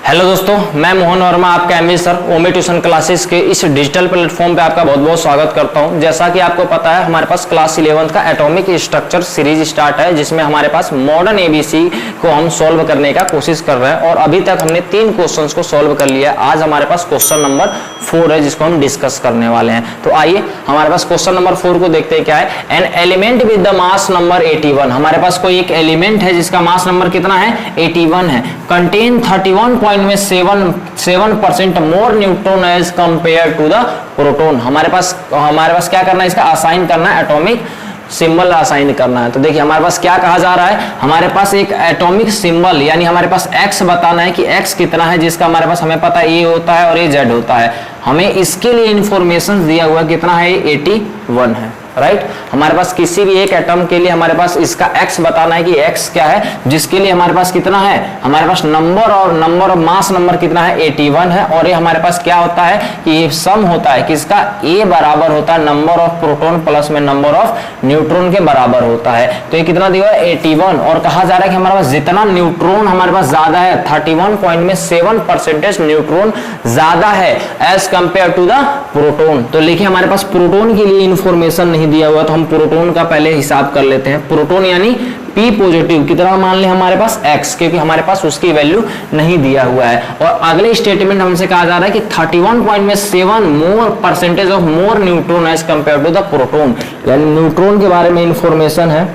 Hello दोस्तों, मैं मोहन वर्मा आपका एमवी सर ओमी ट्यूशन क्लासेस के इस डिजिटल प्लेटफॉर्म पे आपका बहुत बहुत स्वागत करता हूं। जैसा कि आपको पता है, हमारे पास क्लास 11 का एटॉमिक स्ट्रक्चर सीरीज स्टार्ट है, जिसमें हमारे पास मॉडर्न एबीसी को हम सॉल्व करने का कोशिश कर रहे हैं और अभी तक हमने 3 क्वेश्चंस को सॉल्व कर लिया है। आज हमारे पास क्वेश्चन नंबर 4 है, जिसको हम डिस्कस करने वाले हैं। तो आइए हमारे पास क्वेश्चन नंबर 4 को देखते हैं क्या है। An element with the mass number 81, हमारे पास कोई एक एलिमेंट है जिसका मास नंबर कितना है, 81 है। कंटेन 31 पॉइंट में 7% more neutron as compared to the proton. हमारे पास क्या करना है, इसका असाइन करना है, एटॉमिक सिंबल असाइन करना है। तो देखिए हमारे पास क्या कहा जा रहा है, हमारे पास एक एटॉमिक सिंबल यानी हमारे पास x बताना है कि x कितना है, जिसका हमारे पास हमें पता है a होता है और ये z होता है। हमें इसके लिए इंफॉर्मेशन दिया हुआ कितना है, 81 है, राइट। हमारे पास किसी भी एक एटम के लिए हमारे पास इसका x बताना है कि x क्या है, जिसके लिए हमारे पास कितना है, हमारे पास नंबर और मास नंबर कितना है, 81 है। और ये हमारे पास क्या होता है कि ये सम होता है किसका, a बराबर होता है नंबर ऑफ प्रोटॉन प्लस में नंबर ऑफ न्यूट्रॉन के बराबर होता है। तो ये कितना दिया है, 81। और कहा जा रहा है कि हमारे पास जितना न्यूट्रॉन हमारे पास ज्यादा है, 31.7% न्यूट्रॉन ज्यादा है as compared to the proton. तो लिखिए हमारे पास प्रोटॉन के लिए इंफॉर्मेशन नहीं दिया हुआ, तो हम प्रोटॉन का पहले हिसाब कर लेते हैं। प्रोटॉन यानी P पॉजिटिव कितना मान ले हमारे पास x, क्योंकि हमारे पास उसकी वैल्यू नहीं दिया हुआ है। और अगले स्टेटमेंट हमसे कहा जा रहा है कि 31.7 more percentage of more neutron as compared to the proton, यानी न्यूट्रॉन के बारे में इंफॉर्मेशन है।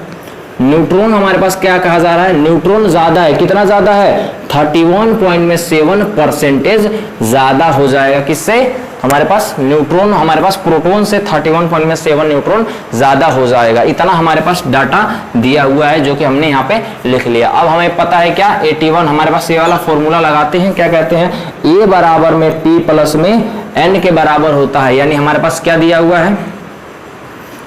न्यूट्रॉन हमारे पास क्या कहा जा रहा है, न्यूट्रॉन ज्यादा है, कितना ज्यादा है, 31.7% ज्यादा हो जाएगा किससे, हमारे पास न्यूट्रॉन, हमारे पास प्रोटॉन से 31.7 न्यूट्रॉन ज्यादा हो जाएगा। इतना हमारे पास डाटा दिया हुआ है, जो कि हमने यहाँ पे लिख लिया। अब हमें पता है क्या, 81। हमारे पास ये वाला फॉर्मूला लगाते हैं, क्या कहते हैं, a बराबर में p प्लस में n के बराबर होता है। यानी हमारे पास क्या दिया हुआ है,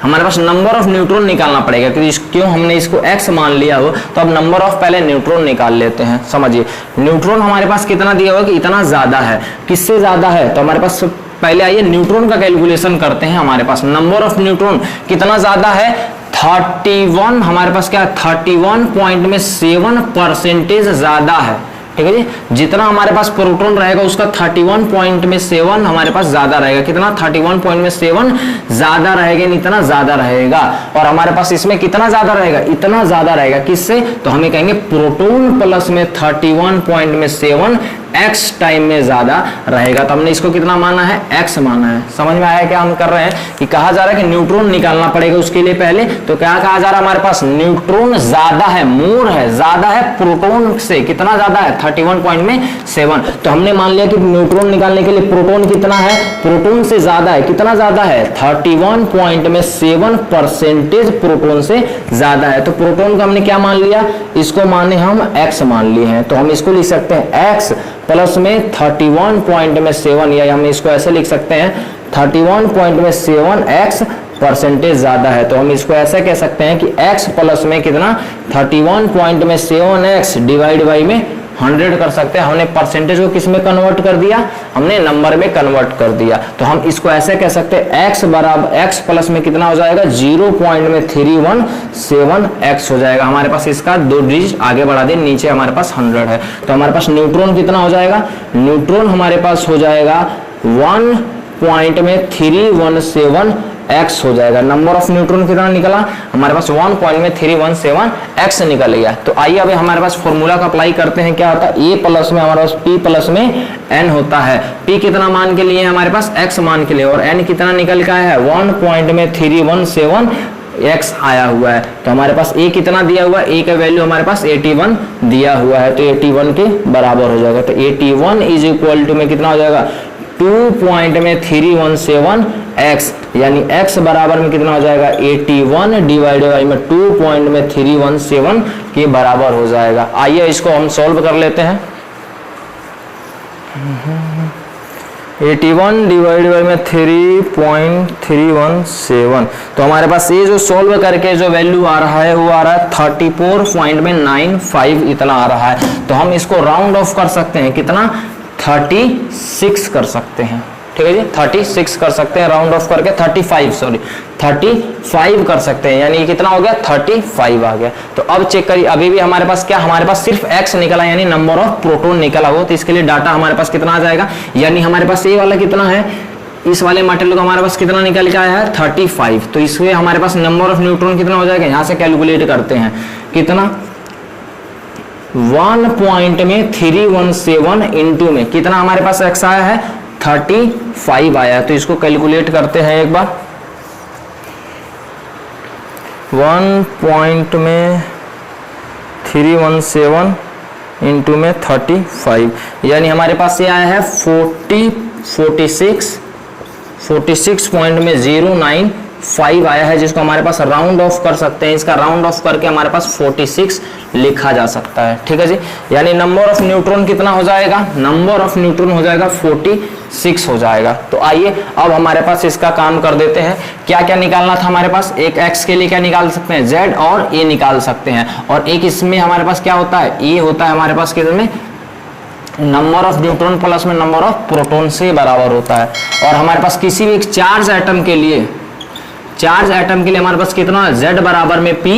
हमारे पास नंबर ऑफ न्यूट्रॉन निकालना पड़ेगा, क्यों हमने इसको x मान लिया हो, तो अब नंबर ऑफ पहले न्यूट्रॉन निकाल लेते हैं। समझिए न्यूट्रॉन हमारे पास कितना दिया हुआ कि इतना ज्यादा है, किससे ज्यादा है, तो हमारे पास पहले आइए न्यूट्रॉन का कैलकुलेशन करते हैं। हमारे पास नंबर ऑफ न्यूट्रॉन कितना ज्यादा है, 31, हमारे पास क्या 31.7% ज्यादा है, ठीक है जी। जितना हमारे पास प्रोटॉन रहेगा उसका 31.7 हमारे पास ज्यादा रहेगा, कितना 31.7 ज्यादा रहेगा, इतना ज्यादा रहेगा। और हमारे पास इसमें कितना ज्यादा रहेगा, इतना ज्यादा रहेगा, किससे, तो हमें कहेंगे प्रोटॉन प्लस में 31.7 x टाइम में ज्यादा रहेगा। तो हमने इसको कितना माना है, x माना है। समझ में आया क्या हम कर रहे हैं, कि कहा जा रहा है कि न्यूट्रॉन निकालना पड़ेगा उसके लिए पहले। तो क्या कहा जा रहा है, हमारे पास न्यूट्रॉन ज्यादा है, मोर है, ज्यादा है प्रोटॉन से, कितना ज्यादा है, 31.7। तो हमने मान लिया कि न्यूट्रॉन निकालने के लिए प्रोटॉन कितना है, प्रोटॉन से ज्यादा है, कितना ज्यादा है, 31.7% प्रोटॉन से ज्यादा है। तो प्रोटॉन का हमने क्या मान लिया, इसको माने हम x मान लिए हैं। तो हम इसको लिख सकते हैं x प्लस में 31.7, या हम इसको ऐसे लिख सकते हैं 31.7 x परसेंटेज ज्यादा है। तो हम इसको ऐसे कह सकते हैं कि x प्लस में कितना 31.7 x डिवाइड बाई में 100 कर सकते हैं। हमने परसेंटेज को किस में कन्वर्ट कर दिया, हमने नंबर में कन्वर्ट कर दिया। तो हम इसको ऐसे कह सकते हैं x बराबर x प्लस में कितना हो जाएगा, 0.317x हो जाएगा। हमारे पास इसका 2 डिजिट आगे बढ़ा दें, नीचे हमारे पास 100 है। तो हमारे पास न्यूट्रॉन कितना हो जाएगा, न्यूट्रॉन हमारे पास हो जाएगा 1.317 x हो जाएगा। नंबर ऑफ न्यूट्रॉन कितना निकला, हमारे पास 1.317 x निकल गया। तो आइए अभी हमारे पास फॉर्मूला का अप्लाई करते हैं। क्या होता है, a प्लस में हमारे पास p प्लस में n होता है। p कितना मान के लिए हमारे पास, x मान के लिए, और n कितना निकल का है, 1.317 x आया हुआ है। तो हमारे पास a कितना दिया हुआ है, a का वैल्यू हमारे पास 81 दिया हुआ है, तो 81 के बराबर हो जाएगा। तो 81 इज इक्वल टू में कितना हो जाएगा, 2.317 x, यानी x बराबर में कितना हो जाएगा, 81 डिवाइडेड बाई में 2.317 के बराबर हो जाएगा। आइए इसको हम सॉल्व कर लेते हैं। 81 डिवाइडेड बाई में 3.317, तो हमारे पास ये जो सॉल्व करके जो वैल्यू आ रहा है वो आ रहा है 34.95 इतना आ रहा है। तो हम इसको राउंड ऑफ कर सकते हैं, कितना 36 कर सकते हैं, ठीक है जी, 36 कर सकते हैं, राउंड ऑफ करके 35 कर सकते हैं, यानी कितना हो गया 35 आ गया। तो अब चेक करिए, अभी भी हमारे पास क्या, हमारे पास सिर्फ x निकला, यानी नंबर ऑफ प्रोटॉन निकला हो, तो इसके लिए डाटा हमारे पास कितना आ जाएगा, यानी हमारे पास ये वाला कितना है, इस वाले मटेरियल का हमारे पास कितना निकल के आया है 35, तो इसमें हमारे पास नंबर ऑफ न्यूट्रॉन कितना हो जाएगा, यहाँ से कैलकुलेट करते हैं कितना, 1.317 इंटू में कितना हमारे पास x आया है 35 आया है, तो इसको कैलकुलेट करते हैं एक बार, 1.317 इंटू में 35, यानी हमारे पास ये आया है 46.095 आया है, जिसको हमारे पास राउंड ऑफ कर सकते हैं, इसका राउंड ऑफ करके हमारे पास 46 लिखा जा सकता है। ठीक है जी, यानी नंबर ऑफ न्यूट्रॉन कितना हो जाएगा, नंबर ऑफ न्यूट्रॉन हो जाएगा 46 हो जाएगा। तो आइए अब हमारे पास इसका काम कर देते हैं, क्या क्या निकालना था हमारे पास, एक x के लिए क्या निकाल सकते हैं, z और a निकाल सकते हैं, और एक इसमें हमारे पास क्या होता है, ये होता है हमारे पास कितने में, नंबर ऑफ न्यूट्रॉन प्लस में नंबर ऑफ प्रोटॉन से बराबर होता है। और हमारे पास किसी भी एक चार्ज एटम के लिए हमारे पास कितना है, z बराबर में p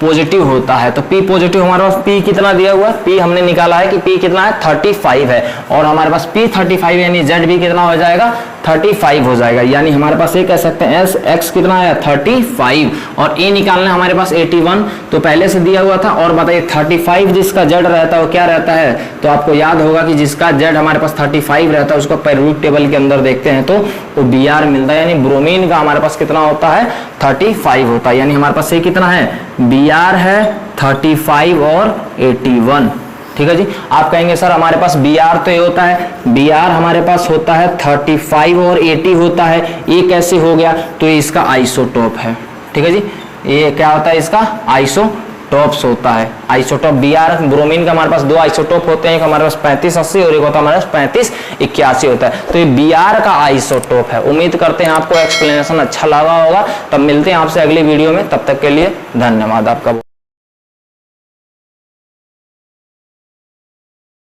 पॉजिटिव होता है, तो p पॉजिटिव हमारे पास p कितना दिया हुआ है, p हमने निकाला है कि p कितना है 35 है, और हमारे पास p 35 यानी z भी कितना हो जाएगा 35 हो जाएगा, यानी हमारे पास ये कह सकते हैं x कितना है 35, और a निकालना हमारे पास 81, तो पहले से दिया हुआ था। और बताइए 35 जिसका z रहता है वो क्या रहता है, तो आपको याद होगा कि जिसका z हमारे पास 35 रहता है उसको पेरियोडिक टेबल के अंदर देखते हैं तो वो Br मिलता है, यानी ब्रोमीन का हमारे पास कितना होता है 35 होता है, यानी हमारे पास ये कितना है Br है 35 और 81। ठीक है जी, आप कहेंगे सर हमारे पास Br तो ये होता है, Br हमारे पास होता है 35 और 80 होता है, ये कैसे हो गया, तो ये इसका आइसोटोप है। ठीक है जी, ये क्या होता है, इसका आइसोटोप्स होता है, आइसोटोप Br ब्रोमीन का हमारे पास दो आइसोटोप होते हैं, एक हमारे पास 3580 और एक होता है हमारे पास 3581 होता है, तो ये Br का आइसोटोप है। उम्मीद करते हैं आपको एक्सप्लेनेशन अच्छा लगा होगा, तब मिलते हैं आपसे अगली वीडियो में, तब तक के लिए धन्यवाद आपका।